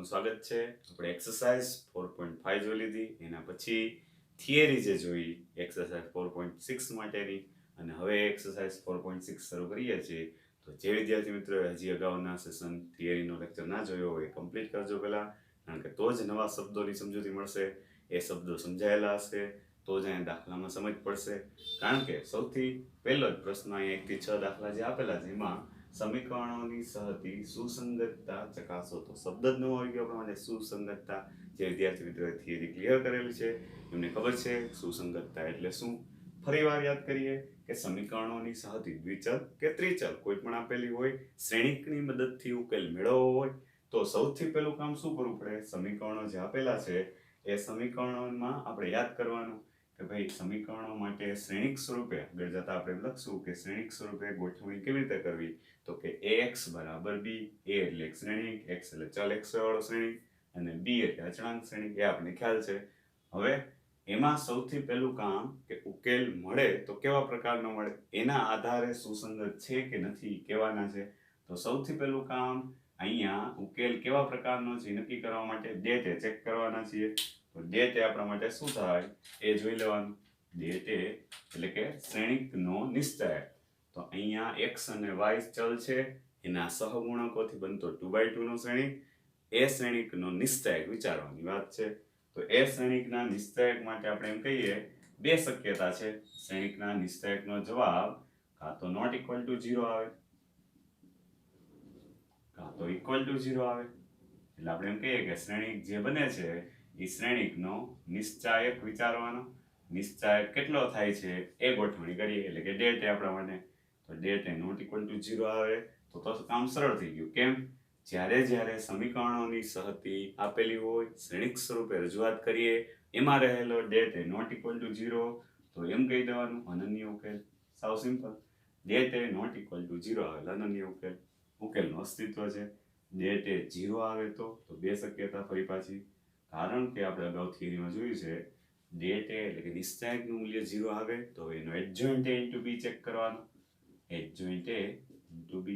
આપનું સ્વાગત છે. આપણે એક્સરસાઇઝ 4.5 જોઈ લીધી, એના પછી થિયરી જે જોઈ એક્સરસાઇઝ 4.6 માટેની, અને હવે એક્સરસાઇઝ 4.6 શરૂ કરીએ છીએ. તો જે વિદ્યાર્થી મિત્રોએ હજી અગાઉના સેશન થિયરીનો લેક્ચર ના જોયો હોય એ કમ્પ્લીટ કરજો પહેલા, કારણ કે તો જ નવા શબ્દોની સમજૂતી મળશે. એ શબ્દો સમજાયેલા હશે તો જ અહીંયા દાખલામાં સમજ પડશે. કારણ કે સૌથી પહેલો જ પ્રશ્ન અહીંયા 1 થી 6 દાખલા જે આપેલા છે એમાં સમીકરણોની સહતી સુસંગતતા ચકાસો. તો શબ્દ જ નવો આવી ગયો આપણા માટે, સુસંગતતા. જે વિદ્યાર્થી મિત્રોએ થિયરી ક્લિયર કરેલી છે એમને ખબર છે સુસંગતતા એટલે શું. ફરીવાર યાદ કરીએ કે સમીકરણોની સહતી દ્વિચલ કે ત્રિચલ કોઈ પણ આપેલી હોય, શ્રેણિકની મદદથી ઉકેલ મેળવવો હોય તો સૌથી પહેલું કામ શું કરવું પડે? સમીકરણો જે આપેલા છે એ સમીકરણોમાં આપણે યાદ કરવાનું કે ભાઈ સમીકરણો માટે શ્રેણિક સ્વરૂપે આગળ જતા આપણે લખશું કે શ્રેણિક સ્વરૂપે ગોઠવણી કેવી રીતે કરવી. તો કે ax બરાબર b, a એટલે એક શ્રેણિક, x એટલે ચલ x વાળો શ્રેણિક, અને b એટલે અચળાંક શ્રેણિક. એ આપણને ખ્યાલ છે. હવે એમાં સૌથી પહેલું કામ કે ઉકેલ મળે તો કેવા પ્રકારનો મળે એના આધારે સુસંગત છે કે નથી કહેવાના છે. તો સૌથી પહેલું કામ અહીંયા ઉકેલ કેવા પ્રકારનો છે નક્કી કરવા માટે ડેટ ચેક કરવાના છીએ. તો ડેટ આપણા માટે શું થાય એ જોઈ લેવાનું. ડેટ એટલે કે શ્રેણિકનો નિશ્ચયક. તો અહીંયા x અને y ચલ છે, એના સહગુણકોથી બનતો 2/2 નો શ્રેણિક. એ શ્રેણિકનો નિશ્ચયક વિચારવાની વાત છે. તો એ શ્રેણિકના નિશ્ચયક માટે આપણે એમ કહીએ બે શક્યતા છે. શ્રેણિકના નિશ્ચયકનો જવાબ કાં તો નોટ ઇક્વલ ટુ 0 આવે કાં તો ઇક્વલ ટુ 0 આવે. એટલે આપણે એમ કહીએ કે શ્રેણિક જે બને છે એ શ્રેણિકનો નિશ્ચાયક વિચારવાનો. નિશ્ચાયક કેટલો થાય છે એ ગોઠવણી કરીએ એટલે કે ડેટ આપણા માટે. તો ડેટ નોટ ઇક્વલ ટુ 0 આવે તો કામ સરળ થઈ ગયું. કેમ? જ્યારે સમીકરણોની સહતી આપેલી હોય, શ્રેણિક સ્વરૂપે રજૂઆત કરીએ, એમાં રહેલો ડેટ નોટ ઇક્વલ ટુ 0 તો એમ કહી દેવાનું અનન્ય ઉકેલ. સાવ simple. Det not equal to 0 આવે અનન્ય ઉકેલ. ઉકેલનું અસ્તિત્વ છે. ડેટ 0 આવે તો બે શક્યતા ફરી પાછી. કારણ કે આપણે અગાઉ થિયરીમાં જોયું છે ડેટ એટલે કે નિશ્ચયકનું મૂલ્ય 0 આવે તો એનો adjoint a into b check કરવાનો. Adjoint a into b,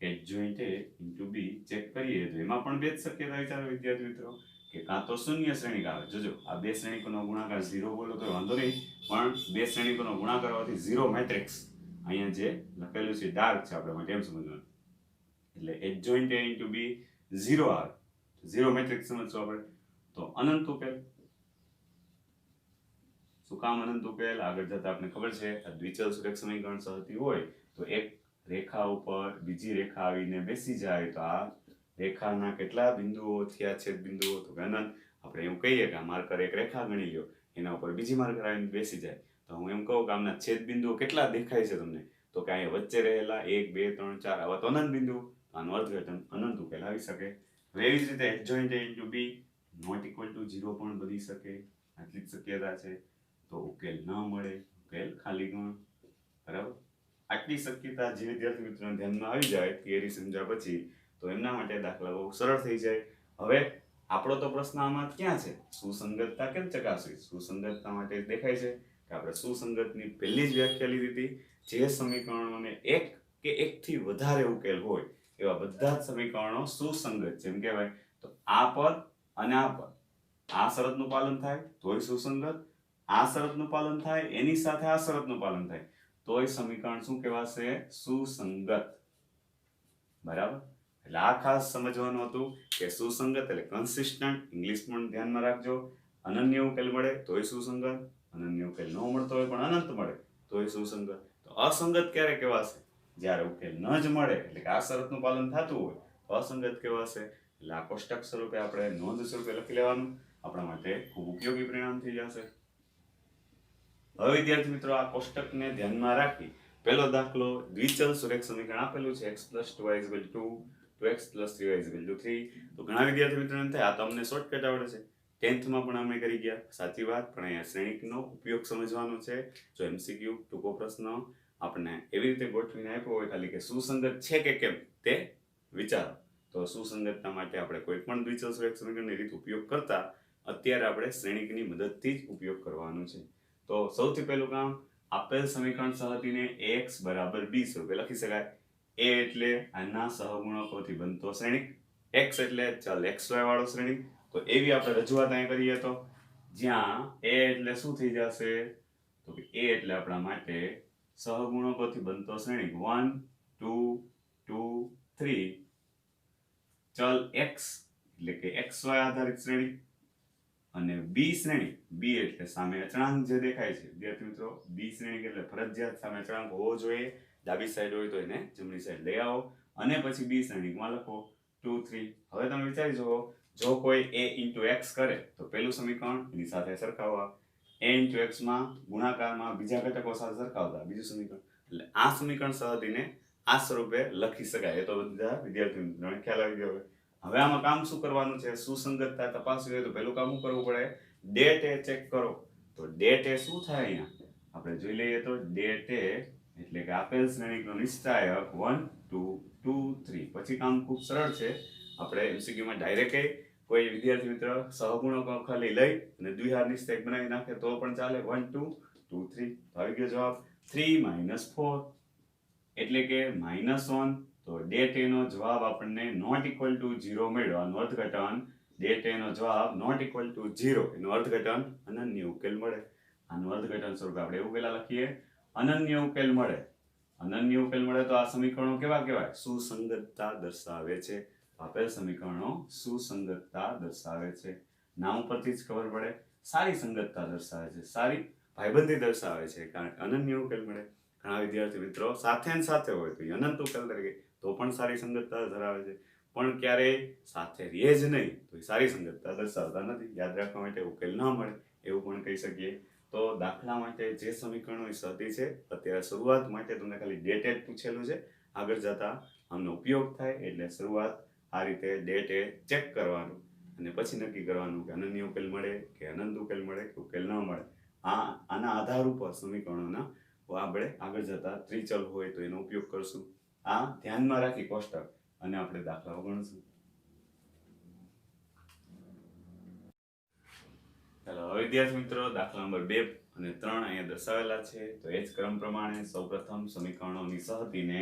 adjoint a into b check કરીએ તો એમાં પણ બે જ શક્યતા વિચારો વિદ્યાર્થી મિત્રો કે કાં તો શૂન્ય શ્રેણિક આવે. જોજો આ બે શ્રેણિકોનો ગુણાકાર 0 બોલો તો વાંધો નહીં, પણ બે શ્રેણિકોનો ગુણાકાર હોવાથી 0 મેટ્રિક્સ અહીંયા જે લખેલું છે ડાર્ક છે આપણે માટે એમ સમજવાનું. એટલે એડજોઇન્ટ a into b 0 આવે. 0 મેટ્રિક્સ સમજશું આપણે. તો અનંત ઉકેલ. શું કામ અનંત ઉકેલ? આગળ જતા આપણે ખબર છે આ દ્વિચલ સુરેખ સમીકરણ સહતી હોય તો એક રેખા ઉપર બીજી રેખા આવીને બેસી જાય તો આ રેખાના કેટલા બિંદુઓ થયા છેદ બિંદુઓ? તો કે અનંત. આપણે એવું કહીએ કે આ માર્કર એક રેખા ગણી લ્યો, એના ઉપર બીજી માર્કર આવીને બેસી જાય તો હું એમ કહું કે આમના છેદ બિંદુઓ કેટલા દેખાય છે તમને? તો કે અહીંયા વચ્ચે રહેલા 1 2 3 4 આવા તો અનંત બિંદુઓ. આનું અર્થઘટન અનંત ઉકેલ આવી શકે. એવી જ રીતે adjoint a into b not equal to 0 પણ બની શકે. આટલી જ શક્યતા છે. તો ઉકેલ ન મળે, ઉકેલ ખાલી ગણ. બરાબર? આટલી શક્યતા જે વિદ્યાર્થી મિત્રોને ધ્યાનમાં આવી જાય થિયરી સમજ્યા પછી તો એમના માટે દાખલા બહુ સરળ થઈ જાય. હવે આપણો તો પ્રશ્ન આમાં ક્યાં છે? સુસંગતતા કેમ ચકાસવી? સુસંગતતા માટે દેખાય છે કે આપણે સુસંગતની પહેલી જ વ્યાખ્યા લીધી હતી. જે સમીકરણોને એક કે એકથી વધારે ઉકેલ હોય એવા બધા જ સમીકરણો સુસંગત છે એમ કહેવાય. તો આ પદ અને આ પદ આ શરતનું પાલન થાય તોય સુસંગત, આ શરતનું પાલન થાય એની સાથે આ શરતનું પાલન થાય તોય સમીકરણ શું કહેવાશે? સુસંગત. બરાબર? એટલે આ ખાસ સમજવાનું હતું કે સુસંગત એટલે કન્સિસ્ટન્ટ. ઇંગ્લિશ પણ ધ્યાનમાં રાખજો. અનન્ય ઉકેલ મળે તોય સુસંગત, અનન્ય ઉકેલ ન મળતો હોય પણ અનંત મળે તોય સુસંગત. તો અસંગત ક્યારે કહેવાશે? જ્યારે ઉકેલ ન જ મળે એટલે કે આ શરતનું પાલન થતું હોય તો અસંગત કહેવાશે. એટલે આ કોષ્ટક સ્વરૂપે આપણે નોંધ સ્વરૂપે લખી લેવાનું. આપણા માટે ખૂબ ઉપયોગી પરિણામ થઈ જશે. હવે વિદ્યાર્થી મિત્રો આ કોષ્ટકને ધ્યાનમાં રાખી પહેલો દાખલો દ્વિચલ સુરેખ સમીકરણ આપેલું છે x + 2y = 2, 2x + 3y = 3. તો ઘણા વિદ્યાર્થી મિત્રોને એમ થાય આ તો અમને શોર્ટકટ આવડે છે, 10th માં પણ અમે કરી ગયા. સાચી વાત, પણ અહીંયા શ્રેણિકનો ઉપયોગ સમજવાનો છે. જો MCQ ટૂંકો પ્રશ્ન આપણને એવી રીતે ગોઠવીને આપ્યો હોય ખાલી કે સુસંગત છે કે કેમ તે વિચારો, તો સુસંગતતા માટે આપણે કોઈ પણ દ્વિચલ સુરેખ સમીકરણની રીત ઉપયોગ કરતા અત્યારે આપણે શ્રેણિકની મદદથી જ ઉપયોગ કરવાનો છે. તો સૌથી પહેલું કામ આપેલ સમીકરણ સહતીને ax બરાબર b સ્વરૂપે લખી શકાય. a એટલે આના સહગુણકોથી બનતો શ્રેણિક, x એટલે ચલ xy વાળો શ્રેણી, તો એવી આપણે રજૂઆત અહીં કરીએ તો જ્યાં a એટલે શું થઈ જશે, તો કે a એટલે આપણા માટે સહગુણકોથી બનતો શ્રેણી 1 2 2 3 ચલ x એટલે કે xy આધારિત શ્રેણી, અને b શ્રેણી, b એટલે સામે અચળાંક જે દેખાય છે વિદ્યાર્થી મિત્રો, b શ્રેણી એટલે ફરજિયાત સામે અચળાંક હોવો જોઈએ, ડાબી સાઈડ હોય તો એને જમણી સાઈડ લઈ આવો, અને પછી b શ્રેણીમાં લખો 2 3. હવે તમે વિચારી જુઓ, જો કોઈ a into x કરે તો પહેલું સમીકરણ એની સાથે સરખાવવા, a into x માં ગુણાકારમાં બીજા ઘટકો સાથે સરખાવતા બીજું સમીકરણ, એટલે આ સમીકરણ સહગુણકને આ સ્વરૂપે લખી શકાય. એ તો બધા વિદ્યાર્થી મિત્રોને ખ્યાલ આવી ગયો. હવે આમાં કામ શું કરવાનું છે, સુસંગતતા તપાસવી હોય તો પહેલું કામ શું કરવું પડે, ડેટ એ ચેક કરો. તો ડેટ એ શું થાય, અહીંયા આપણે જોઈ લઈએ તો ડેટ એ એટલે કે આપેલ શ્રેણીનો નિશ્ચાયક 1 2 2 3. પછી કામ ખૂબ સરળ છે, આપણે MCQ માં ડાયરેક્ટ કોઈ વિદ્યાર્થી મિત્ર સહગુણકો ખાલી લઈ અને દ્વિહાર નિશ્ચયક બનાવી નાખે તો પણ ચાલે, 1 2 2 3. આવી ગયો જવાબ 3 - 4 એટલે કે -1. તો ડેટ એ નો જવાબ આપણને નોટ ઇક્વલ ટુ 0 મળ્યો. આનું અર્થઘટન ડેટ એ નો જવાબ નોટ ઇક્વલ ટુ 0, એનું અર્થઘટન અનન્ય ઉકેલ મળે. આનું અર્થઘટન સ્વરૂપે આપણે એવું પેલા લખીએ, અનન્ય ઉકેલ મળે. અનન્ય ઉકેલ મળે તો આ સમીકરણો કેવા કહેવાય, સુસંગતતા દર્શાવે છે. આપેલ સમીકરણો સુસંગતતા દર્શાવે છે. નામ પરથી જ ખબર પડે, સારી સંગતતા દર્શાવે છે, સારી ભાઈબંધી દર્શાવે છે, કારણ કે અનન્ય ઉકેલ મળે. ઘણા વિદ્યાર્થી મિત્રો સાથે ને સાથે હોય તો અનંત ઉકેલ તરીકે તો પણ સારી સંગતતા ધરાવે છે, પણ ક્યારેય સાથે રહે જ નહીં તો સારી સંગતતા દર્શાવતા નથી. યાદ રાખવા માટે ઉકેલ ન મળે એવું પણ કહી શકીએ. તો દાખલા માટે જે સમીકરણોની સહતી છે અત્યારે શરૂઆત માટે તમને ખાલી ડેટ એ પૂછેલું છે, આગળ જતા આમનો ઉપયોગ થાય એટલે શરૂઆત આ રીતે ડેટ એ ચેક કરવાનું અને પછી નક્કી કરવાનું કે અનન્ય ઉકેલ મળે કે અનંત ઉકેલ મળે કે ઉકેલ ન મળે. આના આધાર ઉપર સમીકરણોના આપણે આગળ જતા ત્રિચલ હોય તો એનો ઉપયોગ કરશું. આ ધ્યાનમાં રાખી કોષ્ટક અને આપણે દાખલાઓ ગણશું. ચાલો હવે વિદ્યાર્થી મિત્રો દાખલા નંબર 2 અને 3 અહીંયા દર્શાવેલા છે. તો એ જ ક્રમ પ્રમાણે સૌપ્રથમ સમીકરણોની સહતીને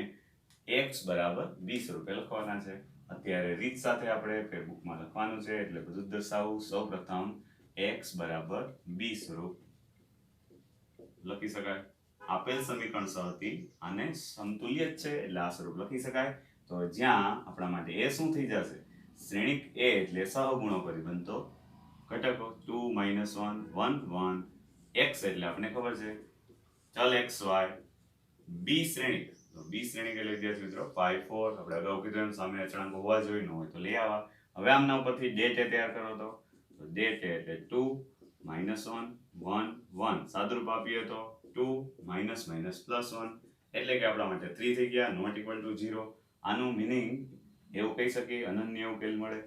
x બરાબર b સ્વરૂપે લખવાના છે. અત્યારે રીત સાથે આપણે ફેસબુકમાં લખવાનું છે એટલે બધું જ દર્શાવું. સૌપ્રથમ x બરાબર b સ્વરૂપ લખી શકાય. આપેલ સમીકરણ સહતી આને સમતુલ્ય જ છે એટલે આ સ્વરૂપ લખી શકાય. તો જ્યાં આપણા માટે એ શું થઈ જશે, શ્રેણિક a એટલે સહગુણોપરી બનતો ઘટકો 2 - 1 1 1. x એટલે આપણને ખબર છે ચલ xy. b શ્રેણિક, તો b શ્રેણિક એટલે વિદ્યાર્થી મિત્રો 5 4. આપણે અગાઉ કીધું એમ સામે અચળાંક હોવા જોઈએ, ન હોય તો લઈ આવવા. હવે આમના ઉપરથી ડેટ એ તૈયાર કરો તો ડેટ એટલે 2 - 1 1 1. સાદુરૂપ આપીએ તો 2 - +1 એટલે કે આપણા માટે 3 થઈ ગયા, નોટ ઇક્વલ ટુ 0. આનું મીનિંગ એવું કહી શકીએ અનન્ય ઉકેલ મળે.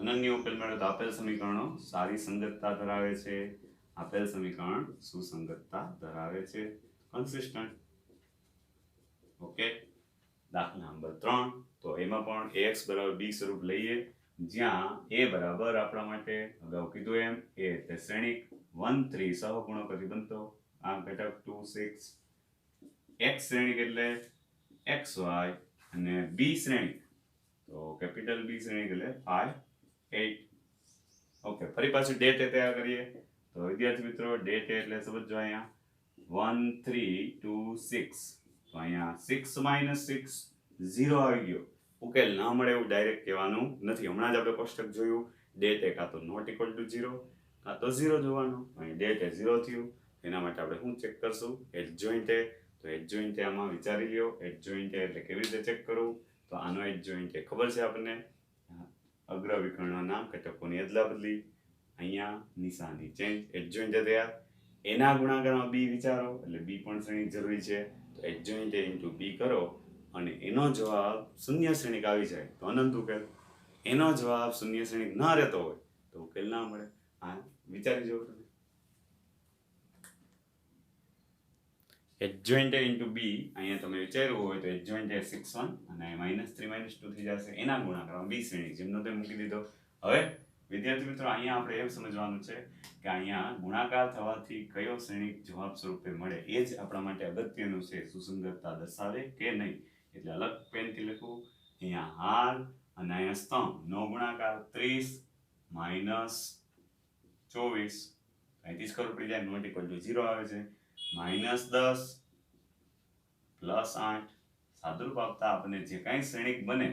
અનન્ય ઉકેલ મળે તો આપેલ સમીકરણો સારી સંગતતા ધરાવે છે. આપેલ સમીકરણ સુસંગતતા ધરાવે છે, કન્સિસ્ટન્ટ. ઓકે. દાખલા નંબર 3. તો એમાં પણ ax બરાબર b સ્વરૂપ લઈએ, જ્યાં a બરાબર આપણા માટે અગાઉ કીધું એમ a એટલે શ્રેણિક 1 3 સહગુણકોથી બનતો આ ઘટક 2 6. x શ્રેણિક એટલે xy અને b શ્રેણિક તો કેપિટલ B શ્રેણિક એટલે 5 8. ઓકે, ફરી પાછું ડેટ એ તૈયાર કરીએ. તો વિદ્યાર્થી મિત્રો ડેટ એટલે સમજો અહીંયા 1 3 2 6. તો અહીંયા 6 - 6 0 આવી ગયો. ઉકેલ ના મળે એવું ડાયરેક્ટ કહેવાનું નથી. હમણાં જ આપણે કોષ્ટક જોયું, ડેટ એ કાં તો નોટ ઇક્વલ ટુ 0 કાં તો 0 જોવાનું. અહીં ડેટ એ 0 થયું, એના માટે આપણે શું ચેક કરશું, એડજોઇન્ટ એ. તો એડજોઇન્ટ આમાં વિચારી લ્યો, એડજોઇન્ટ એટલે કેવી રીતે ચેક કરવું. તો આનો એડજોઇન્ટ ખબર છે આપણને, અગ્ર વિકર્ણના ઘટકોની અદલાબદલી, અહીંયા નિશાની ચેન્જ. એડજોઇન્ટ તૈયાર, એના ગુણાકારમાં b વિચારો એટલે b પણ શ્રેણિક જરૂરી છે. તો એડજોઇન્ટ ઇન્ટુ b કરો અને એનો જવાબ શૂન્ય શ્રેણિક આવી જાય તો અનંત ઉકેલ. એનો જવાબ શૂન્ય શ્રેણિક ન રહેતો હોય તો ઉકેલ ના મળે. આ વિચારી જુઓ તમે. એડજોઇન્ટ ઇન્ટુ b અહીંયા તમે વિચાર્યું હોય તો એડજોઇન્ટ 6 1 અને -3 - 2 થઈ જશે. એના ગુણાકારમાં b શ્રેણિક જેમનો તે મૂકી દીધો. હવે વિદ્યાર્થી મિત્રો અહીંયા આપણે એમ સમજવાનું છે કે અહીંયા ગુણાકાર થવાથી કયો શ્રેણિક જવાબ સ્વરૂપે મળે એ જ આપણા માટે અગત્યનું છે, સુસંગતતા દર્શાવે કે નહીં. એટલે અલગ પેનથી લખવું. અહીંયા હાર અને અહીંયા સ્તંભ, નો ગુણાકાર 30 માઇનસ 24, અહીંથી જ ખબર પડી જાય નોટ ઇક્વલ ટુ 0 આવે છે. -10 પ્લસ 8, સાદુરૂપ આપતા આપણને જે કાંઈ શ્રેણિક બને,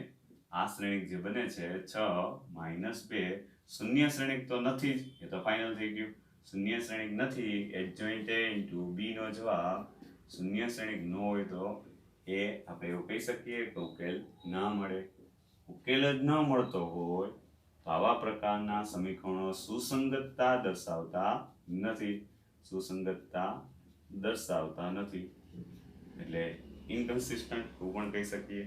આ શ્રેણિક જે બને છે 6 -2, શૂન્ય શ્રેણિક તો નથી જ, એ તો ફાઇનલ થઈ ગયું. શૂન્ય શ્રેણિક નથી, એડજોઇન્ટ A ઇન્ટુ B નો જવાબ શૂન્ય શ્રેણિક ન હોય તો એ આપણે એવું કહી શકીએ કે ઉકેલ ના મળે. ઉકેલ જ ન મળતો હોય તો આવા પ્રકારના સમીકરણો સુસંગતતા દર્શાવતા નથી. સુસંગતતા દર્શાવતા નથી એટલે ઇનકન્સિસ્ટન્ટ એવું પણ કહી શકીએ.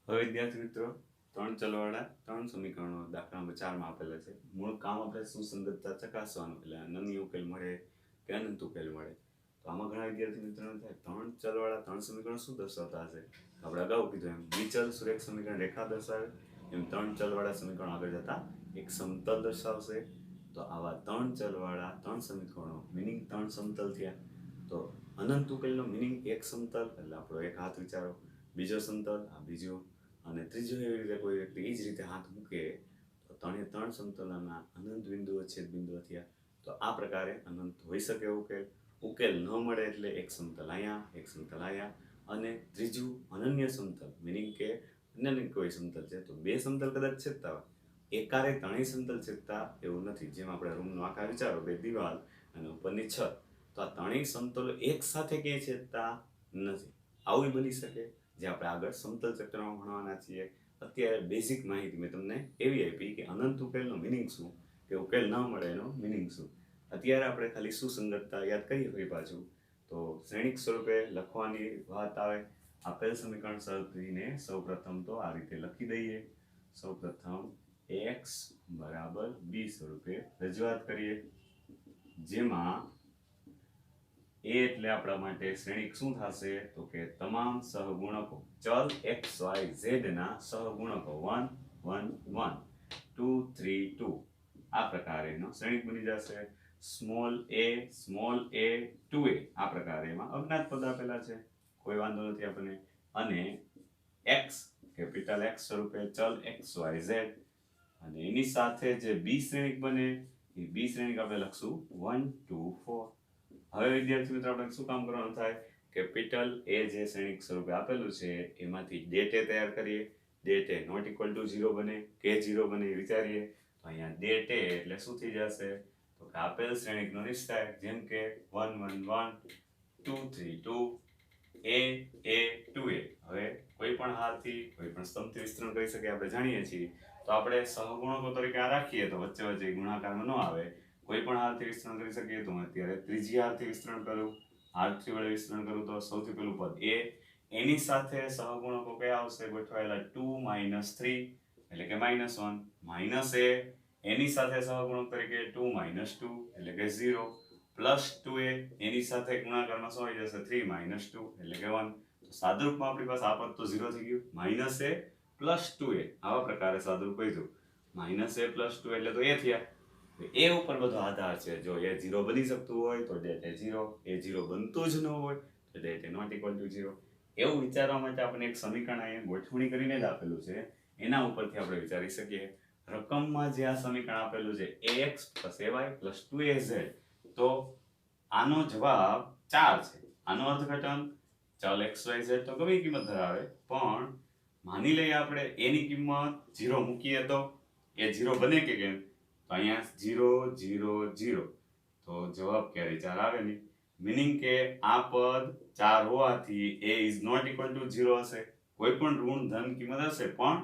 હવે વિદ્યાર્થી મિત્રો, ત્રણ ચલવાળા ત્રણ સમીકરણો દાખલા નંબર 4 માં આપેલા છે. મૂળ કામ આપણે સુસંગતતા ચકાસવાનું, એટલે અનન્ય ઉકેલ મળે કે અનંત ઉકેલ મળે. તો આમાં ઘણા વિદ્યાર્થી મિત્રોને થાય ત્રણ ચલવાળા ત્રણ સમીકરણ શું દર્શાવતા હશે? આપણે અગાઉ કીધું એમ દ્વિચલ સુરેખ સમીકરણ રેખા દર્શાવે, એમ ત્રણ ચલવાળા સમીકરણ આગળ જતા એક સમતલ દર્શાવશે. તો આવા ત્રણ ચલવાળા ત્રણ સમીકરણો મિનિંગ ત્રણ સમતલ થયા. તો અનંત ઉકેલનો મિનિંગ એક સમતલ, એટલે આપણો એક હાથ વિચારો, બીજો સમતલ આ બીજો, અને ત્રીજો એવી રીતે કોઈ વ્યક્તિ એ જ રીતે હાથ મૂકે તો ત્રણે ત્રણ સમતલના અનંત બિંદુઓ છેદ બિંદુઓ થયા. તો આ પ્રકારે અનંત હોઈ શકે ઉકેલ. ઉકેલ ન મળે એટલે એક સમતલ અહીંયા, એક સમતલ અહીંયા, અને ત્રીજું અનન્ય સમતલ, મિનિંગ કે અન્ય કોઈ સમતલ છે તો બે સમતલ કદાચ છેદતા હોય, એકારે ત્રણેય સમતલ છેદતા એવું નથી. જેમ આપણે રૂમનો આકાર વિચારો, બે દિવાલ અને ઉપરની છત, તો આ ત્રણેય સમતલો એક સાથે ક્યાંય છેદતા નથી. આવું બની શકે જે આપણે આગળ સમતલ ચક્રમાં ભણવાના છીએ. અત્યારે બેઝિક માહિતી મેં તમને એવી આપી કે અનંત ઉકેલનો મિનિંગ શું, કે ઉકેલ ન મળે એનો મિનિંગ શું. અત્યારે આપણે ખાલી સુસંગતતા યાદ કરીએ ફરી પાછું તો શ્રેણિક સ્વરૂપે લખવાની વાત આવે. આપેલ સમીકરણ સરળીને સૌપ્રથમ તો આ રીતે લખી દઈએ. સૌપ્રથમ x બરાબર b સ્વરૂપે રજૂઆત કરીએ, જેમાં એ એટલે આપણા માટે શ્રેણિક શું થશે તો કે તમામ સહગુણકો ચલ x y z ના સહગુણકો 1 1 1 2 3 2 આ પ્રકારેનો શ્રેણિક બની જશે. સ્મોલ a 2a આ પ્રકારે એમાં અજ્ઞાત પદ આપેલા છે, કોઈ વાંધો નથી આપણને. અને x કેપિટલ x સ્વરૂપે ચલ x y z, અને એની સાથે જે b શ્રેણિક બને એ b શ્રેણિક આપણે લખશું 1 2 4. હવે વિદ્યાર્થી મિત્રો આપણે શું કામ કરવાનું થાય? કેપિટલ A જે શ્રેણિક સ્વરૂપે આપેલું છે એમાંથી ડેટ એ તૈયાર કરીએ. Det A not equal to 0 બને કે 0 બને એ વિચારીએ. તો અહીંયા ડેટ એ એટલે શું થઈ જશે તો કે આપેલ શ્રેણિકનો નિશ્ચાયક, જેમ કે 1 1 1 2 3 2 a 2a. હવે કોઈ પણ હારથી કોઈ પણ સ્તંભથી વિસ્તરણ કરી શકે આપણે જાણીએ છીએ. તો આપણે સહગુણકો તરીકે આ રાખીએ તો વચ્ચે વચ્ચે ગુણાકારમાં ન આવે. કોઈ પણ હારથી વિસ્તરણ કરી શકીએ તો હું અત્યારે ત્રીજી હારથી વિસ્તરણ કરું. હારથી વડે વિસ્તરણ કરું તો સૌથી પહેલું પદ a, એની સાથે સહગુણકો કયા આવશે ગોઠવાયેલા 2 - 3 એટલે કે -1, માઇનસ a, એની સાથે સહગુણક તરીકે 2 - 2 એટલે કે 0, પ્લસ 2a, એની સાથે ગુણાકારમાં શું આવી જશે 3 - 2 એટલે કે 1. તો સાદુરૂપમાં આપણી પાસે આ પદ તો 0 થઈ ગયું. -a પ્લસ 2a આવા પ્રકારે સાદુરૂપ કહીશું. -a પ્લસ 2 એટલે તો a થયા. એ ઉપર બધો આધાર છે. જો એ 0 બની શકતું હોય તો ડેટ એ 0, એ 0 બનતું જ ન હોય તો det A not equal to 0. એવું વિચારવા માટે આપણે એક સમીકરણ અહીંયા ગોઠવણી કરીને જ આપેલું છે, એના ઉપરથી આપણે વિચારી શકીએ. રકમમાં જે આ સમીકરણ આપેલું છે ax + ay + 2az, તો આનો જવાબ 4 છે. આનો અર્થઘટન ચલ x y z તો ગમે કિંમત ધરાવે, પણ માની લઈએ આપણે a ની કિંમત 0 મૂકીએ તો એ 0 બને કે કેમ? તો અહીંયા 0 0 0, તો જવાબ ક્યારે 4 આવે નહીં. મીનિંગ કે આ પદ 4 હોવાથી a is not equal to 0 હશે. કોઈ પણ ઋણ ધન કિંમત હશે પણ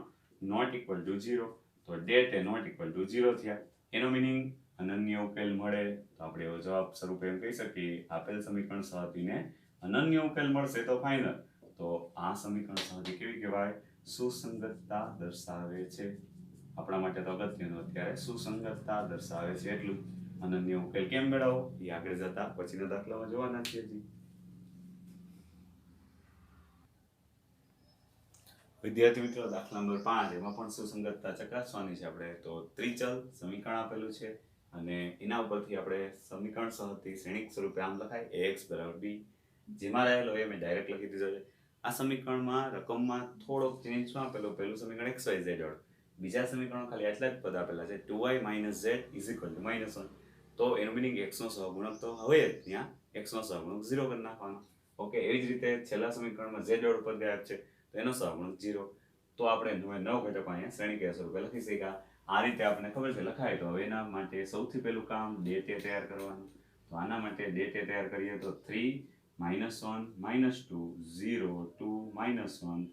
નોટ ઇક્વલ ટુ 0, તો det A not equal to 0 થયા. એનો મીનિંગ અનન્ય ઉકેલ મળે તો આપણે એવો જવાબ સ્વરૂપે એમ કહી શકીએ આપેલ સમીકરણ સહગુણકને અનન્ય ઉકેલ મળશે તો ફાઇનલ. તો આ સમીકરણ સહગુણક કેવી કહેવાય? સુસંગતતા દર્શાવે છે. આપણા માટે તો અગત્યનું અત્યારે સુસંગતતા દર્શાવે છે એટલું. અનન્ય ઉકેલ કેમ મેળવવો એ આગળ જતા પછીના દાખલામાં જોવાના છીએ. વિદ્યાર્થી મિત્રો, દાખલા નંબર 5 એમાં પણ સુસંગતતા ચકાસવાની છે આપણે. તો ત્રિચલ સમીકરણ આપેલું છે, અને એના ઉપરથી આપણે સમીકરણ સહગથી શ્રેણિક સ્વરૂપે આમ લખાય ax બરાબર b. જેમાં રહેલો એ મેં ડાયરેક્ટ લખી દીધો છે. આ સમીકરણમાં રકમમાં થોડોક ચેન્જ શું આપેલો, પહેલું સમીકરણ xyz વાળું, બીજા સમીકરણ ખાલી આટલા જ પદ આપેલા છે 2y - z = -1. તો એનું મિનિંગ x નો સહગુણક તો હવે જ ત્યાં x નો સહગુણક 0 કરી નાખવાનો. ઓકે, એવી જ રીતે છેલ્લા સમીકરણમાં z વાળું પદ ગાયબ છે તો એનો સહગુણક 0. તો આપણે 9 ઘટકો અહીંયા શ્રેણીકીય સ્વરૂપે લખી શક્યા. આ રીતે આપણને ખબર છે લખાય. તો હવે એના માટે સૌથી પહેલું કામ ડેટે તૈયાર કરવાનું. તો આના માટે ડેટે તૈયાર કરીએ તો 3 - 1 - 2 0 2 - 1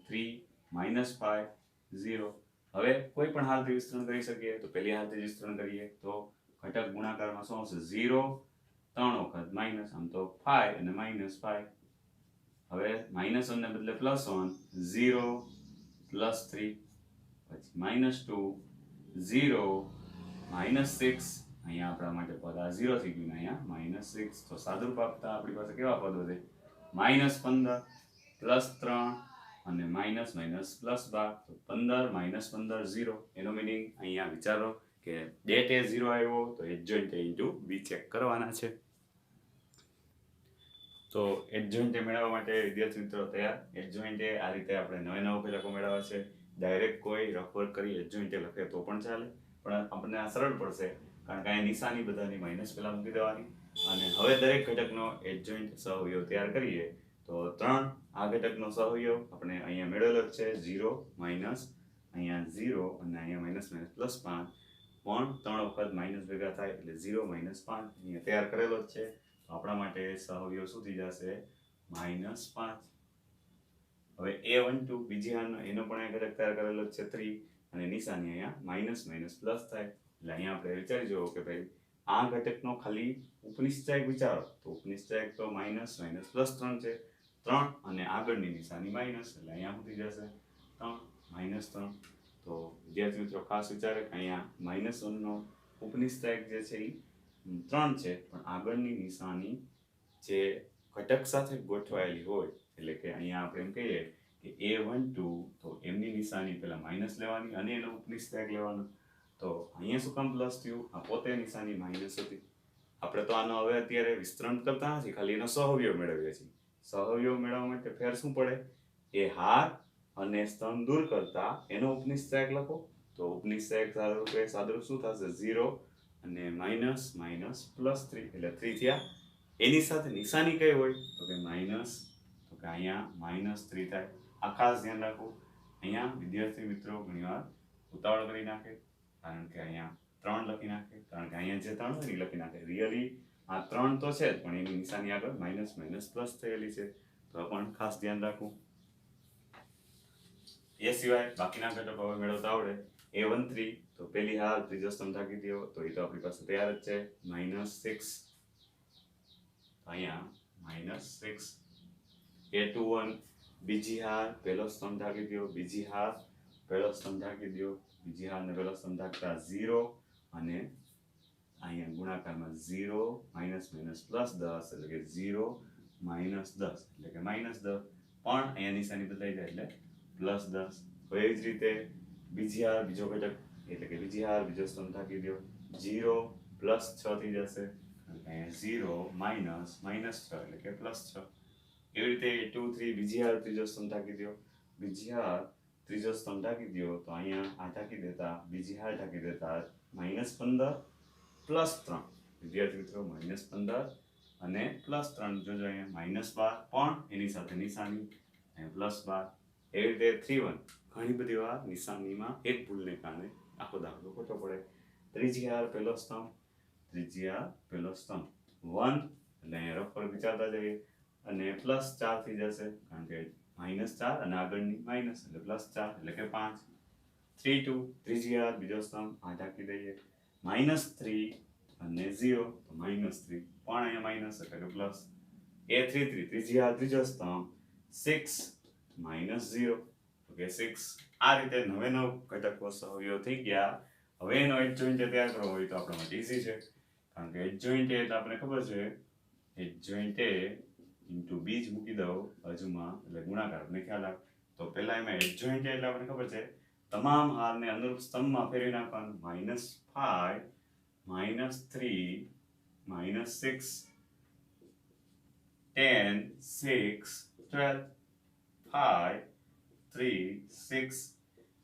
3 - 5 0. હવે કોઈ પણ હાલથી વિસ્તરણ કરી શકીએ. તો પહેલી હાલથી વિસ્તરણ કરીએ તો ઘટક ગુણાકારમાં શું આવશે? 0 3 વખત માઇનસ, આમ તો 5 અને -5. હવે -1 ને બદલે +1 0 +3, પછી -2 0 -6. અહીંયા આપણા માટે પદ આ 0 થઈ ગયું ને અહીંયા -6. તો સાદુરૂપ આપતા આપણી પાસે કેવા પદ વધે? -15 +3 અને -12. તો 15 -15 0. એનો મિનિંગ અહીંયા વિચારો કે ડેટ એ 0 આવ્યો તો એડજોઇન્ટ ઇન્ટુ બી ચેક કરવાના છે. તો એડજોઇન્ટ મેળવવા માટે વિદ્યાર્થી મિત્રો તૈયાર. એડજોઇન્ટ આ રીતે આપણે નવા ઘટકો મેળવવા છે. ડાયરેક્ટ કોઈ રફ વર્ક કરી એડજોઇન્ટ લખે તો પણ ચાલે, પણ આપણને આ સરળ પડશે કારણ કે અહીંયા નિશાની બધાની માઇનસ પહેલા મૂકી દેવાની. અને હવે દરેક ઘટકનો એડજોઇન્ટ સહઅવયવ તૈયાર કરીએ તો 3 આ ઘટકનો સહઅવયવ આપણે અહીંયા મેળવેલો જ છે 0 માઇનસ, અહીંયા 0 અને અહીંયા માઇનસ +5. પણ 3 વખત માઇનસ ભેગા થાય એટલે 0 - 5 અહીંયા તૈયાર કરેલો જ છે. તો આપણા માટે સહઅવયવ શું થઈ જશે? -5. હવે a12 બીજી હાલનો એનો પણ અહીંયા ઘટક તૈયાર કરેલો જ છે 3 અને નિશાની અહીંયા માઇનસ પ્લસ થાય. એટલે અહીંયા આપણે વિચારી જુઓ કે ભાઈ આ ઘટકનો ખાલી ઉપનિશ્ચાયક વિચારો તો ઉપનિશ્ચાયક તો -+3 છે. 3 અને આગળની નિશાની માઇનસ એટલે અહીંયા શું થઈ જશે? 3 -3. તો વિદ્યાર્થી મિત્રો ખાસ વિચારે કે અહીંયા -1 નો ઉપનિશ્ચાયક જે છે એ 3 છે, પણ આગળની નિશાની જે ઘટક સાથે ગોઠવાયેલી હોય, એટલે કે અહીંયા આપણે એમ કહીએ કે a12 તો એમની નિશાની પહેલા માઇનસ લેવાની અને એનો ઉપનિશ્ચાયક લેવાનો. તો અહીંયા શું કામ પ્લસ થયું? આ પોતે નિશાની માઇનસ હતી. આપણે તો આનો હવે અત્યારે વિસ્તરણ કરતા નથી, ખાલી એનો સહઅવયવ મેળવીએ છીએ. સહઅવયવ મેળવવા માટે ફેર શું પડે? એ હાર અને સ્તંભ દૂર કરતા એનો ઉપનિશ્ચાયક લખો. તો ઉપનિશ્ચાયક સાદુરૂપ શું થશે? 0 અને -+3 એટલે 3 થયા. એની સાથે નિશાની કઈ હોય? તો કે માઇનસ. તો કે અહીંયા -3 થાય. આ ખાસ ધ્યાન રાખો. અહીંયા વિદ્યાર્થી મિત્રો ઘણીવાર ઉતાવળ કરી નાખે કારણ કે અહીંયા 3 લખી નાખે, કારણ કે અહીંયા જે 3 હોય એ લખી નાખે. રિયલી આ 3 તો છે જ, પણ એની નિશાની આગળ માઇનસ થયેલી છે. તો પણ ખાસ ધ્યાન રાખવું. એ સિવાય બાકીના ઘટકો હવે મેળવતા આવડે. a13 તો પહેલી હાર ત્રીજો સ્તંભ ઢાંકી દો તો એ તો આપણી પાસે તૈયાર જ છે -6. અહીંયા -6. a21 બીજી હાર પહેલો સ્તંભ ઢાંકી દો, બીજી હાર પહેલો સ્તંભ ઢાંકી દો, બીજી હાર ને પહેલો સ્તંભ ઢાંકતા 0 અને અહીંયા ગુણાકારમાં 0 -+10 એટલે કે 0 - 10 એટલે કે -10. પણ અહીંયા નિશાની બદલાઈ જાય એટલે +10. હવે એ જ રીતે બીજી હાર બીજો ઘટક એટલે કે બીજી હાર બીજો સ્તંભ ઢાંકી દો, 0 +6 થઈ જશે. અહીંયા 0 -6 એટલે કે +6. એવી રીતે 2 3 બીજી હાર ત્રીજો સ્તંભ ઢાંકી દો, બીજી હાર ત્રીજો સ્તંભ ઢાંકી દો તો અહીંયા આ ઢાંકી દેતા બીજી હાર ઢાંકી દેતા -15 +3. વિદ્યાર્થી મિત્રો -15 અને +3 જોજો અહીંયા -12 પણ એની સાથે નિશાની +12. એવી રીતે 3 1 ઘણી બધી વાર નિશાનીમાં એક ભૂલને કારણે આખો દાખલો ખોટો પડે. ત્રીજી હાર પહેલો સ્તંભ, ત્રીજી હાર પહેલો સ્તંભ 1 એટલે અહીંયા રફ પર વિચારતા જઈએ અને +4 થઈ જશે કારણ કે -4 અને આગળની માઇનસ એટલે +4 એટલે કે 5. 3 2 ત્રીજી હાર બીજો સ્તંભ આ ઢાંકી દઈએ, -3 અને 0 તો -3 પણ અહીંયા માઇનસ એટલે કે પ્લસ. a33 ત્રીજી હાર ત્રીજો સ્તંભ 6 -0 ઓકે 6. આ રીતે 9 ઘટકો સહઅવયવ થઈ ગયા. હવે એનો એડજોઇન્ટ તૈયાર કરવો હોય તો આપણા માટે ઈઝી છે કારણ કે એડજોઇન્ટ એટલે આપણે ખબર છે એડજોઇન્ટ ઇન્ટુ બીજ મૂકી દો બાજુમાં એટલે ગુણાકાર આપણે ખ્યાલ આવે. તો પહેલા એમાં એડજોઇન્ટ એટલે આપણે ખબર છે તમામ હારને અનુરૂપ સ્તંભમાં ફેરવી નાખવાનું. -5 -3 -6 10 6 12 5 3 6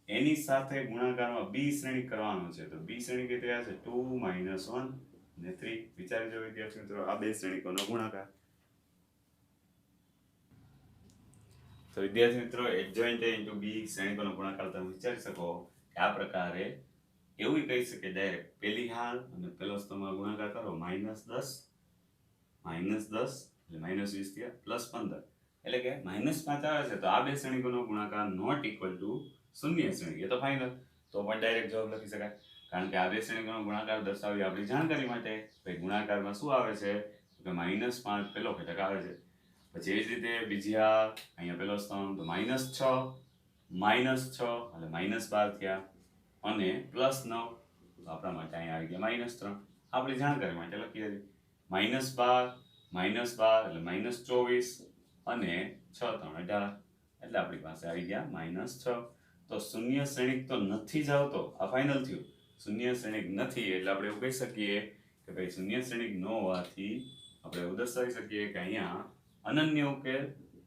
એની સાથે ગુણાકારમાં બી શ્રેણી કરવાનો છે તો બી શ્રેણી કેટલી આવે છે 2 -1 અને 3 વિચારી જો વિદ્યાર્થી મિત્રો આ બે શ્રેણીકોનો ગુણાકાર તો વિદ્યાર્થી મિત્રો એડજોઇન્ટ a into b શ્રેણીકોનો ગુણાકાર તમે વિચારી શકો કે આ પ્રકારે એવું કહી શકે ડાયરેક્ટ પેલી હાલ અને પેલો સ્તંભમાં ગુણાકાર કરો -10 -10 એટલે -20 થયા +15 એટલે કે -5 આવે છે તો આ બે શ્રેણીકોનો ગુણાકાર નોટ ઇક્વલ ટુ શૂન્ય શ્રેણી એ તો ફાઇનલ તો પણ ડાયરેક્ટ જવાબ લખી શકાય કારણ કે આ બે શ્રેણીકોનો ગુણાકાર દર્શાવી આપણી જાણકારી માટે ભાઈ ગુણાકારમાં શું આવે છે તો કે -5 પેલો ઘટક આવે છે પછી એવી જ રીતે બીજી આ અહીંયા પેલો સ્તંભ તો -6 -6 એટલે -12 થયા અને +9 તો આપણા માટે અહીંયા આવી ગયા -3 આપણી જાણકારી માટે લખીએ -12 -12 એટલે -24 અને 6 3 18 એટલે આપણી પાસે આવી ગયા -6 તો શૂન્ય શ્રેણીક તો નથી જ આવતો આ ફાઇનલ થયું શૂન્ય શ્રેણીક નથી એટલે આપણે એવું કહી શકીએ કે ભાઈ શૂન્ય શ્રેણીક ન હોવાથી આપણે એવું દર્શાવી શકીએ કે અહીંયા અનન્ય ઉકેલ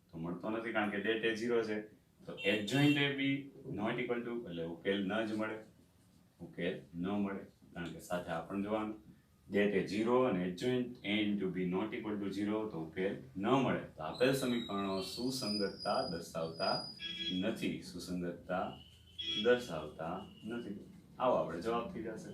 તો મળતો નથી કારણ કે ડેટ એ 0 છે તો adjoint A B not equal to એટલે ઉકેલ ન જ મળે ઉકેલ ન મળે કારણ કે સાથે આપણને જોવાનું ડેટ એ 0 અને adjoint a into b not equal to 0 તો ઉકેલ ન મળે તો આપેલ સમીકરણો સુસંગતતા દર્શાવતા નથી સુસંગતતા દર્શાવતા નથી આવો આપણે જવાબ થઈ જશે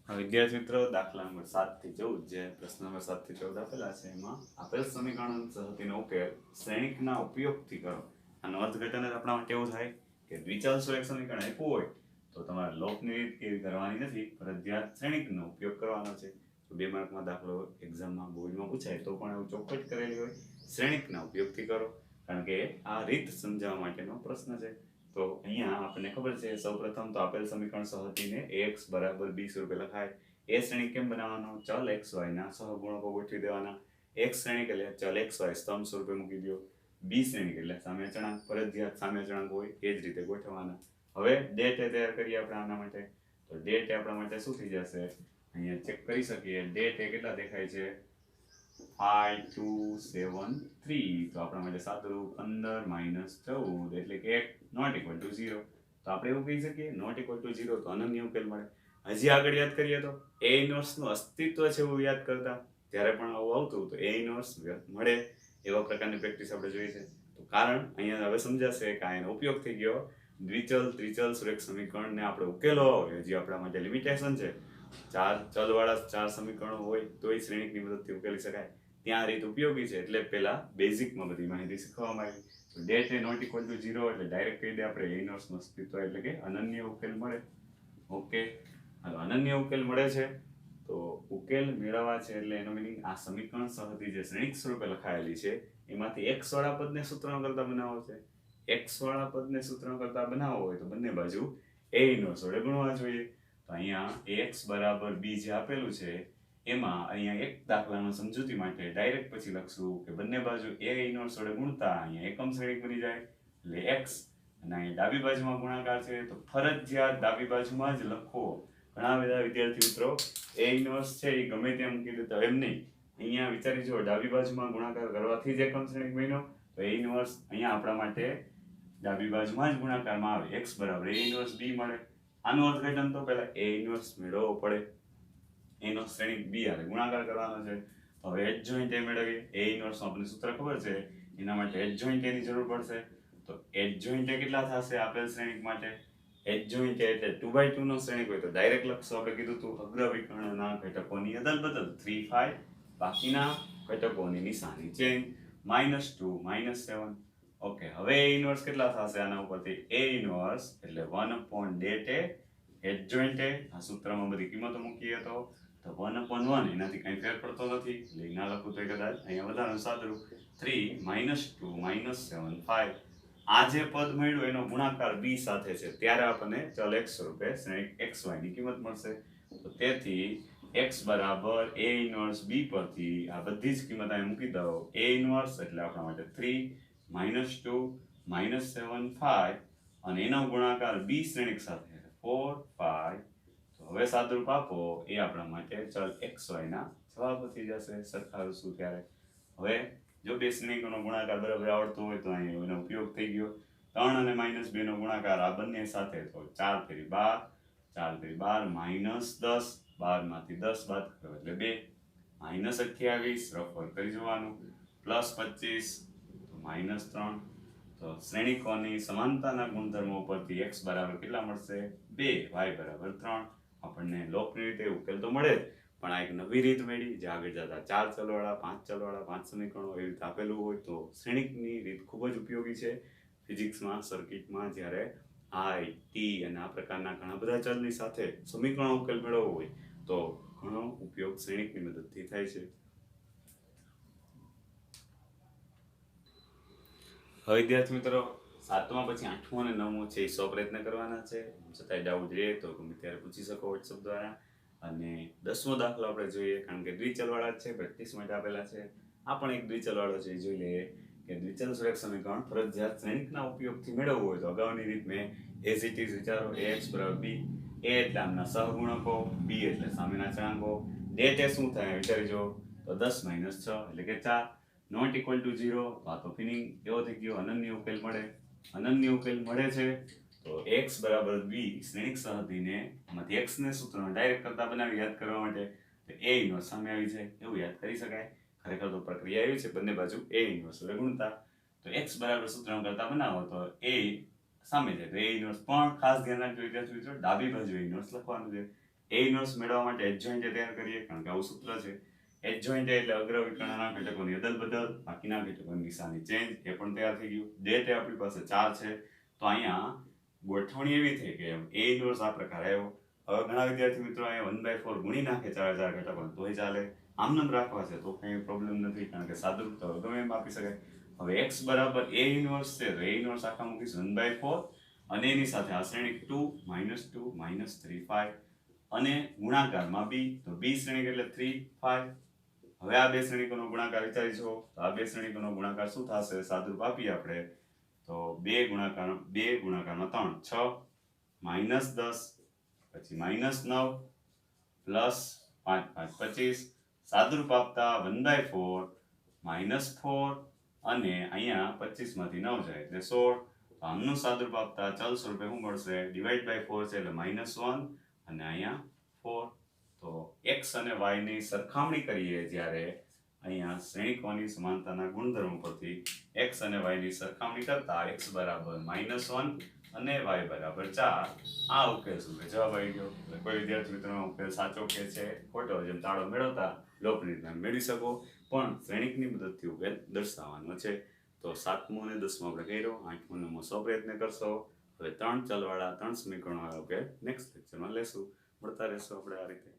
વિદ્યાર્થી મિત્રો દાખલા નંબર 7 થી 14 જે પ્રશ્ન નંબર 7 થી 14 આપેલા છે એમાં આપેલ સમીકરણ સહતિનો ઉકેલ શ્રેણીકના ઉપયોગથી કરો આનો અર્થઘટન જ આપણા માટે એવું થાય કે દ્વિચલ સુરેખ સમીકરણ આપ્યું હોય તો તમારે લોકની રીત કેવી કરવાની નથી ફરજિયાત શ્રેણીકનો ઉપયોગ કરવાનો છે તો 2 માર્કમાં દાખલો એક્ઝામમાં બોર્ડમાં પૂછાય તો પણ એવું ચોખ્ખું જ કરેલી હોય શ્રેણીકના ઉપયોગથી કરો કારણ કે આ રીત સમજાવવા માટેનો પ્રશ્ન છે તો અહીંયા આપણને ખબર છે સૌપ્રથમ તો આપેલ સમીકરણ સહતિને ax = b સ્વરૂપે લખાય એ શ્રેણી કેમ બનાવવાનો ચલ xy ના સહગુણકો ગોઠવી દેવાના x શ્રેણી એટલે ચલ xy સ્તંભ સ્વરૂપે મૂકી દો b શ્રેણી એટલે સામે અચળાંક ફરજિયાત સામે અચળાંક હોય એ જ રીતે ગોઠવવાના હવે ડેટ તૈયાર કરીએ આપણે આના માટે તો ડેટ આપણા માટે શું થઈ જશે અહીંયા ચેક કરી શકીએ ડેટ એ કેટલા દેખાય છે 5 2 7 3 તો આપણા માટે સાદુરૂપ 15 14 એટલે કે 1 નોટ ઇક્વલ ટુ 0 તો આપણે એવું કહી શકીએ નોટ ઇક્વલ ટુ 0 તો અનન્ય ઉકેલ મળે હજી આગળ યાદ કરીએ તો a ઇન્વર્સ નું અસ્તિત્વ છે એવું યાદ કરતા જ્યારે પણ આવું આવતું તો a ઇન્વર્સ મળે એવા પ્રકારની પ્રેક્ટિસ આપણે જોઈ છે તો કારણ અહીંયા હવે સમજાશે કે આનો ઉપયોગ થઈ ગયો દ્વિચલ ત્રિચલ સુરેખ સમીકરણને આપણે ઉકેલો હજી આપણા માટે લિમિટેશન છે 4 ચલવાળા 4 સમીકરણો હોય તોય શ્રેણીકની મદદથી ઉકેલી શકાય ત્યાં રીત ઉપયોગી છે એટલે પહેલા બેઝિકમાં બધી માહિતી શીખવામાં આવી તો det A not equal to 0 એટલે ડાયરેક્ટ કહી દે આપણે a ઇન્વર્સ નું અસ્તિત્વ એટલે કે અનન્ય ઉકેલ મળે ઓકે હાલો અનન્ય ઉકેલ મળે છે તો ઉકેલ મેળવવા છે એટલે એનો મીનિંગ આ સમીકરણ સહતિ જે શ્રેણીક સ્વરૂપે લખાયેલી છે એમાંથી x વાળા પદને સૂત્રણ કરતા બનાવવો છે x વાળા પદને સૂત્રણ કરતા બનાવવો હોય તો બંને બાજુ a ઇન્વર્સ વડે ગુણવા જોઈએ તો અહીંયા ax = b જે આપેલું છે એમાં અહીંયા એક દાખલાનો સમજૂતી માટે ડાયરેક્ટ પછી લખશું કે બંને બાજુ a ઇન્વર્સ વડે ગુણતા અહીંયા એકમ શ્રેણીક બની જાય એટલે x અને અહીં ડાબી બાજુમાં ગુણાકાર છે તો ફરજિયાત ડાબી બાજુમાં જ લખો ઘણા બધા વિદ્યાર્થી મિત્રો a ઇન્વર્સ છે એ ગમે તેમ મૂકી દેતા એમ નહીં અહીંયા વિચારી જો ડાબી બાજુમાં ગુણાકાર કરવાથી જ એકમ શ્રેણીક બન્યો તો a ઇન્વર્સ અહીંયા આપણા માટે ડાબી બાજુમાં જ ગુણાકારમાં આવે x = a ઇન્વર્સ b મળે આનું અર્થઘટન તો પહેલા a ઇન્વર્સ મેળવવો પડે એનો શ્રેણીક b આવે ગુણાકાર કરવાનો છે હવે એડજોઇન્ટ a મેળવીએ a ઇન્વર્સ નું આપણને સૂત્ર ખબર છે એના માટે એડજોઇન્ટ a ની જરૂર પડશે તો એડજોઇન્ટ a કેટલા થશે આપેલ શ્રેણીક માટે એડજોઇન્ટ a એટલે 2/2 નો શ્રેણીક હોય તો ડાયરેક્ટ લખશું આપણે કીધું તું અગ્રવિકર્ણના ઘટકોની અદલ-બદલ 3 5 બાકીના ઘટકોની નિશાની ચેન્જ -2 -7 ઓકે હવે a ઇન્વર્સ કેટલા થશે આના ઉપરથી a ઇન્વર્સ એટલે 1/det એડજોઇન્ટ a આ સૂત્રમાં બધી કિંમતો મૂકીએ તો 1/1 એનાથી કંઈ ફેર પડતો નથી એટલે ના લખું તો કદાચ અહીંયા વધારાનું સાદુરૂપ 3 -2 -7 5 આ જે પદ મળ્યું એનો ગુણાકાર b સાથે છે ત્યારે આપણને ચલ x સ્વરૂપે શ્રેણીક xy ની કિંમત મળશે તો તેથી x = a ઇન્વર્સ b પરથી આ બધી જ કિંમત અહીં મૂકી દો a ઇન્વર્સ એટલે આપણા માટે 3 -2 -7 5 અને એનો ગુણાકાર બી શ્રેણિક સાથે 4 5. તો હવે સાદુરૂપ આપો એ આપણા માટે ચલ xy ના જવાબ થઈ જશે સરખાવીશું ત્યારે. હવે જો બે શ્રેણિકોનો ગુણાકાર બરાબર આવડતો હોય તો અહીં એનો ઉપયોગ થઈ ગયો. 3 અને -2 નો ગુણાકાર આ બંને સાથે તો 4 તેરી 12, 4 તેરી 12 -10, 12 માંથી 10 બાદ કરો એટલે 2, -28 રફળ કરી જવાનું, +25 તો -3. તો શ્રેણિકોની સમાનતાના ગુણધર્મો પરથી x બરાબર કેટલા મળશે 2, y બરાબર 3. આપણને લોકની રીતે ઉકેલ તો મળે જ, પણ આ એક નવી રીત મળી જે આગળ જતા 4 ચલવાળા 5 ચલવાળા 5 સમીકરણો એવી રીતે આપેલું હોય તો શ્રેણિકની રીત ખૂબ જ ઉપયોગી છે ફિઝિક્સમાં, સર્કિટમાં. જ્યારે i, t અને આ પ્રકારના ઘણા બધા ચલની સાથે સમીકરણો ઉકેલ મેળવવો હોય તો ઘણો ઉપયોગ શ્રેણિકની મદદથી થાય છે. હવે વિદ્યાર્થી મિત્રો, 7મા પછી 8મો અને 9મો છે એ 100 પ્રયત્ન કરવાના છે. છતાંય ડાઉટ રહે તો ગમે ત્યારે પૂછી શકો વોટ્સઅપ દ્વારા. અને 10મો દાખલો આપણે જોઈએ, કારણ કે દ્વિચલવાળા જ છે, પ્રેક્ટિસ માટે આપેલા છે. આ પણ એક દ્વિચલવાળો છે, જોઈ લઈએ કે દ્વિચલ સુરેખ સમીકરણ ફરજિયાત શ્રેણિકના ઉપયોગથી મેળવવું હોય તો અગાઉની રીત મેં એઝ ઇટ ઇઝ વિચારો. ax બરાબર b, a એટલે આમના સહગુણકો, b એટલે સામેના ચળાંકો. det એ શું થાય વિચારી જો, તો 10 - 6 એટલે કે 4. નોટ ઇક્વલ ટુ 0 તો આ તો ફિનિંગ એવો થઈ ગયો, અનન્ય ઉકેલ મળે. અનન્ય ઉકેલ મળે છે તો x બરાબર b શ્રેણિક સહગુણકને માંથી x ને સૂત્રનો ડાયરેક્ટ કરતા બનાવી યાદ કરવા માટે તો a ઇન્વર્સ સામે આવી જાય એવું યાદ કરી શકાય. ખરેખર તો પ્રક્રિયા એવી છે, બંને બાજુ a ઇન્વર્સ વડે ગુણતા. તો x બરાબર સૂત્રનો કરતા બનાવો તો a સામે જાય તો a ઇન્વર્સ. પણ ખાસ ધ્યાન રાખજો વિદ્યાર્થી મિત્રો, ડાબી બાજુ ઇન્વર્સ લખવાનું છે. a ઇન્વર્સ મેળવવા માટે એડજોઇન્ટ તૈયાર કરીએ, કારણ કે આવું સૂત્ર છે. એડજોઇન્ટ એટલે અગ્ર વિકર્ણના ઘટકોની અદલ-બદલ, બાકીના ઘટકોની નિશાની ચેન્જ. એ પણ તૈયાર થઈ ગયું. det આપણી પાસે 4 છે તો અહીંયા ગોઠવણી એવી થઈ કે a ઇન્વર્સ આ પ્રકારે આવ્યો. હવે ઘણા વિદ્યાર્થી મિત્રો અહીંયા 1/4 ગુણી નાખે 4 ઘટકો તોય ચાલે. આમનામ રાખવા છે તો કંઈ પ્રોબ્લેમ નથી, કારણ કે સાદુરૂપ તો ગમે એમ આપી શકાય. હવે x બરાબર a ઇન્વર્સ છે તો a ઇન્વર્સ આખા મૂકીશું 1/4 અને એની સાથે આ શ્રેણિક 2 -2 -3 5 અને ગુણાકારમાં b તો b શ્રેણિક એટલે 3 5. હવે આ બે શ્રેણિકોનો ગુણાકાર વિચારી છો તો આ બે શ્રેણિકોનો ગુણાકાર શું થશે, સાદુરૂપ આપીએ આપણે તો 2 ગુણાકારમાં 3 6 -10 પછી -9 પ્લસ 5 5 25. સાદુરૂપ આપતા 1/4 -4 અને અહીંયા 25 માંથી 9 જાય એટલે 16. તો આમનું સાદુરૂપ આપતા ચલ સ્વરૂપે શું મળશે, ડિવાઈડ બાય 4 છે એટલે -1 અને અહીંયા 4. તો x અને y ની સરખામણી કરીએ જ્યારે અહીંયા શ્રેણિકોની સમાનતાના ગુણધર્મો પરથી x અને y ની સરખામણી કરતા x બરાબર -1 અને y બરાબર 4. આ ઉકેલ શું છે, જવાબ આવી ગયો. કોઈ વિદ્યાર્થી મિત્રોનો ઉકેલ સાચો કે છે ખોટો, જેમ તાળો મેળવતા લોકની રીતે મેળવી શકો, પણ શ્રેણિકની મદદથી ઉકેલ દર્શાવવાનો છે. તો 7મો અને 10મો આપણે કર્યો. 8મો અને 9મો 100 પ્રયત્ન કરશો. હવે 3 ચલવાળા 3 સમીકરણો વાળા ઉકેલ નેક્સ્ટ લેક્ચરમાં લેશું. મળતા રહેશો આપણે આ રીતે.